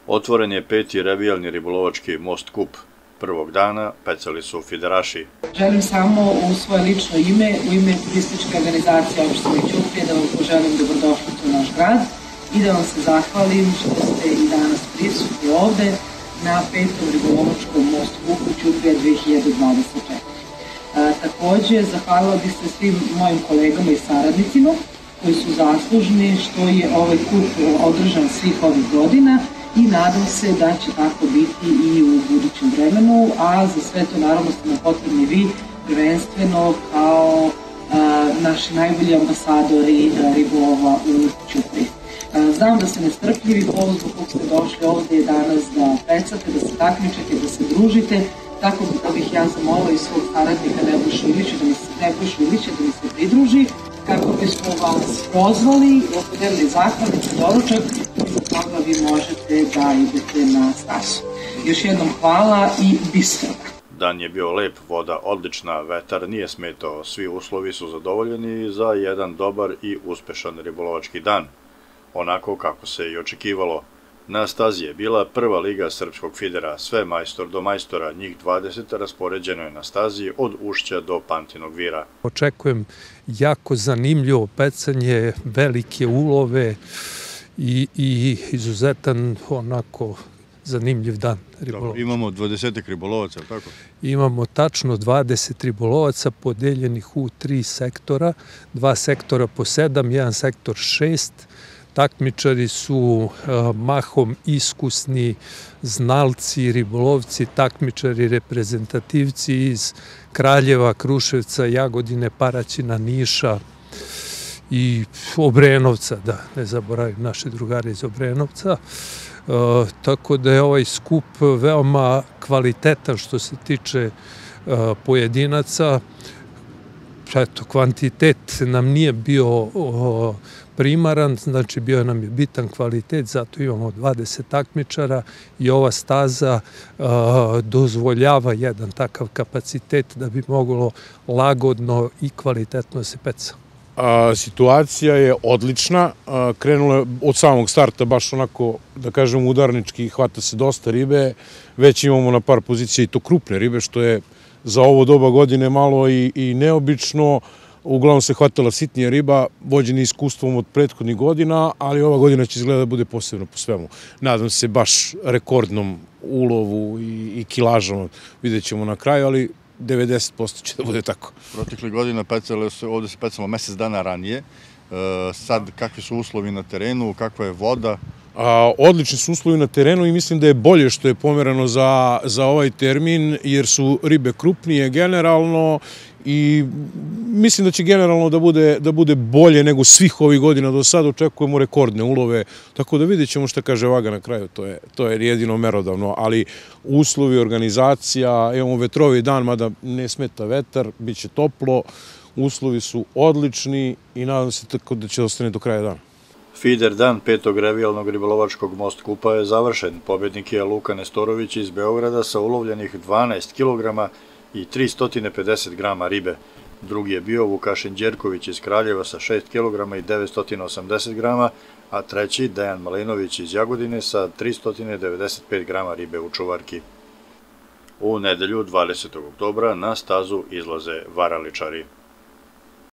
Otvoren je 5. revijalni ribolovački most Kup. Prvog dana pecali su fideraši. Želim samo u svoje lično ime, u ime turističke organizacije opštine Ćuprije da vam poželim dobrodošlicu u naš grad i da vam se zahvalim što ste i danas prisutni ovde na 5. ribolovačkom mostu Kup u Ćuprije 2024. Takođe, zahvalila bih se svim mojim kolegama i saradnicima koji su zaslužni što je ovaj kup održan svih ovih godina i nadam se da će tako biti i u budućem vremenu, a za sve to naravno ste nam potrebni vi, prvenstveno kao naši najbolji ambasadori ribolova u Ćupriji. Znam da ste nestrpljivi, povod zbog kog ste došli ovde je danas da pecate, da se takmičite, da se družite, tako da bih ja zamolila i svog saradnika Nebojšu Ilića da mi se pridruži, kako bismo vas prozvali, podelili zahvalnicu, doručak i za toga vi možete da idete na stazu. Još jednom hvala i bistroga. Dan je bio lep, voda odlična, vetar nije smetao, svi uslovi su zadovoljeni za jedan dobar i uspešan ribolovački dan. Onako kako se i očekivalo. Na stazi je bila prva liga srpskog fidera, sve majstor do majstora, njih 20 raspoređeno je na stazi od Ušća do Pantinog vira. Očekujem jako zanimljivo pecanje, velike ulove i izuzetan onako zanimljiv dan ribolovaca. Imamo 20 ribolovaca, tako? Imamo tačno 20 ribolovaca podeljenih u 3 sektora, 2 sektora po 7, jedan sektor 6. Takmičari su mahom iskusni znalci, ribolovci, takmičari, reprezentativci iz Kraljeva, Kruševca, Jagodine, Paraćina, Niša i Obrenovca, da ne zaboravim naše drugare iz Obrenovca. Tako da je ovaj skup veoma kvalitetan što se tiče pojedinaca. Eto, kvantitet nam nije bio primaran, znači bio nam je bitan kvalitet, zato imamo 20 takmičara i ova staza dozvoljava jedan takav kapacitet da bi moglo lagodno i kvalitetno se peca. Situacija je odlična, krenula je od samog starta baš onako, da kažem, udarnički, hvata se dosta ribe, već imamo na par pozicija i to krupne ribe, što je za ovo doba godine malo i neobično. Uglavnom se hvatala sitnija riba, vođeni iskustvom od prethodnih godina, ali ova godina će izgleda da bude posebno po svemu. Nadam se baš rekordnom ulovu i kilažama, vidjet ćemo na kraju, ali 90% će da bude tako. Protekle godine ovde se pecalo mesec dana ranije. Sad, kakvi su uslovi na terenu, kakva je voda? Odlični su uslovi na terenu i mislim da je bolje što je pomerano za ovaj termin, jer su ribe krupnije generalno i mislim da će generalno da bude bolje nego svih ovih godina do sada. Očekujemo rekordne ulove, tako da vidjet ćemo šta kaže vaga na kraju, to je jedino merodavno, ali uslovi, organizacija, imamo vetrovi dan, mada ne smeta vetar, bit će toplo, uslovi su odlični i nadam se tako da će ostane do kraja dana. Fider dan 5. revijalnog ribolovačkog most Kupa je završen. Pobednik je Luka Nestorović iz Beograda sa ulovljenih 12 kg i 350 g ribe. Drugi je bio Vukašin Đerković iz Kraljeva sa 6 kg i 980 g, a treći Dejan Malinović iz Jagodine sa 395 g ribe u čuvarki. U nedelju 20. oktobra na stazu izlaze varaličari.